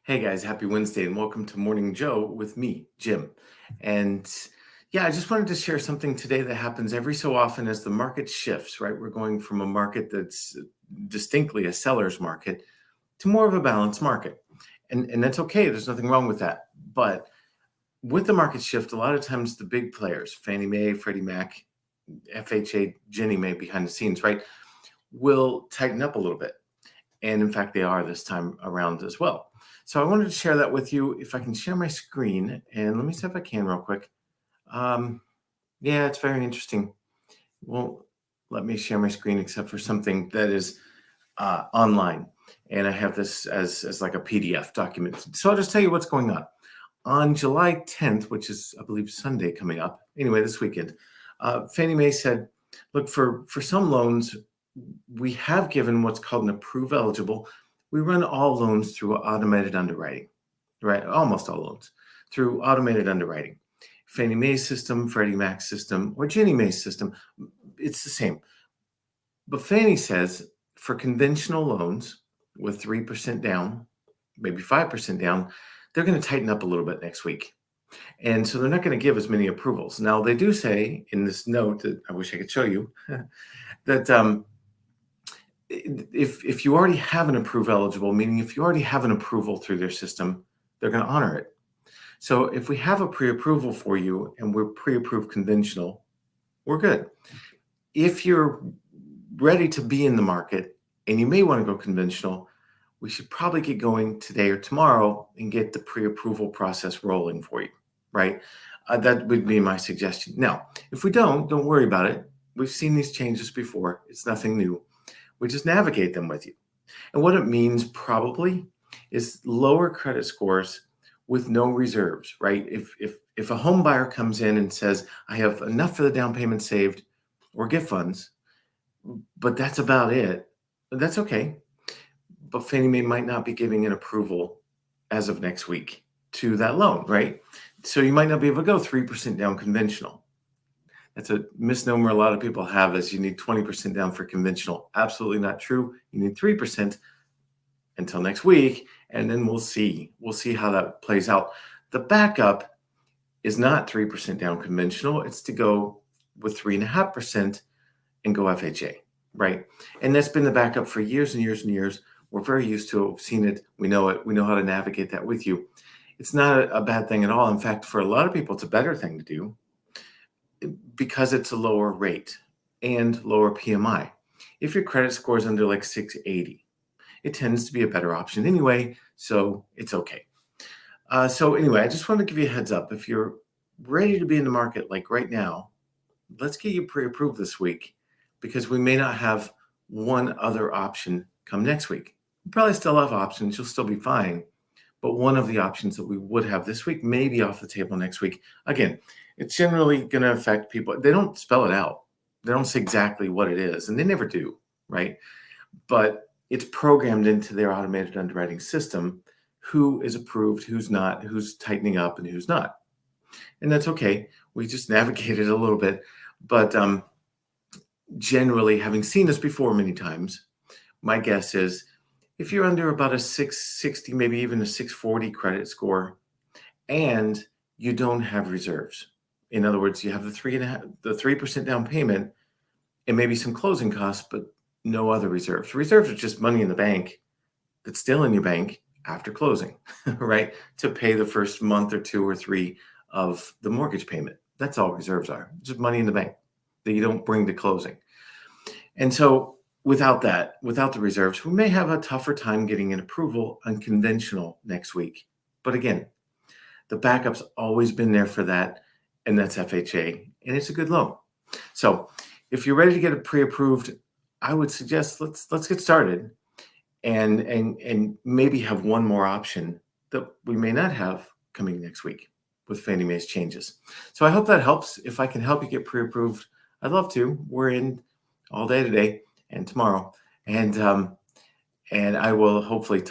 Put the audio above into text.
Hey guys, happy Wednesday and welcome to Morning Joe with me, Jim. And yeah, I just wanted to share something today that happens every so often as the market shifts, right? We're going from a market that's distinctly a seller's market to more of a balanced market. And that's okay. There's nothing wrong with that. But with the market shift, a lot of times the big players, Fannie Mae, Freddie Mac, FHA, Ginnie Mae behind the scenes, right, will tighten up a little bit. And in fact, they are this time around as well. So I wanted to share that with you. If I can share my screen, and let me see if I can real quick. Um, yeah, it's very interesting. Won't let me share my screen except for something that is online. And I have this as like a PDF document. So I'll just tell you what's going on. On July 10th, which is, I believe, Sunday coming up, anyway, this weekend, Fannie Mae said, look, for some loans, we have given what's called an approve eligible. We run all loans through automated underwriting, right? Almost all loans through automated underwriting. Fannie Mae's system, Freddie Mac's system, or Ginnie Mae's system, it's the same. But Fannie says for conventional loans with 3% down, maybe 5% down, they're going to tighten up a little bit next week. And so they're not going to give as many approvals. Now, they do say in this note that I wish I could show you that if you already have an approve eligible, meaning if you already have an approval through their system, they're going to honor it. So if we have a pre-approval for you and we're pre-approved conventional, we're good. If you're ready to be in the market and you may want to go conventional, we should probably get going today or tomorrow and get the pre-approval process rolling for you, right? That would be my suggestion. Now, if we don't worry about it. We've seen these changes before. It's nothing new. We just navigate them with you. And what it means probably is lower credit scores with no reserves, right? If a home buyer comes in and says, I have enough for the down payment saved or gift funds, but that's about it, that's okay. But Fannie Mae might not be giving an approval as of next week to that loan, right? So you might not be able to go 3% down conventional. That's a misnomer a lot of people have, is you need 20% down for conventional. Absolutely not true. You need 3% until next week, and then we'll see. We'll see how that plays out. The backup is not 3% down conventional. It's to go with 3.5% and go FHA, right? And that's been the backup for years and years and years. We're very used to it. We've seen it. We know it. We know how to navigate that with you. It's not a bad thing at all. In fact, for a lot of people, it's a better thing to do because it's a lower rate and lower PMI. If your credit score is under like 680, it tends to be a better option anyway, so it's okay. So anyway, I just want to give you a heads up. If you're ready to be in the market like right now, let's get you pre-approved this week because we may not have one other option come next week. You probably still have options. You'll still be fine. But one of the options that we would have this week may be off the table next week. Again, it's generally going to affect people. They don't spell it out. They don't say exactly what it is, and they never do, right? But it's programmed into their automated underwriting system who is approved, who's not, who's tightening up, and who's not. And that's okay. We just navigated a little bit. But generally, having seen this before many times, my guess is if you're under about a 660, maybe even a 640 credit score, and you don't have reserves. In other words, you have the 3% down payment and maybe some closing costs, but no other reserves. Reserves are just money in the bank that's still in your bank after closing, right? To pay the first month or 2 or 3 of the mortgage payment. That's all reserves are, just money in the bank that you don't bring to closing. And so without that, without the reserves, we may have a tougher time getting an approval on conventional next week. But again, the backup's always been there for that, and that's FHA, and it's a good loan. So if you're ready to get it pre-approved, I would suggest let's get started and maybe have one more option that we may not have coming next week with Fannie Mae's changes. So I hope that helps. If I can help you get pre-approved, I'd love to. We're in all day today and tomorrow, and I will hopefully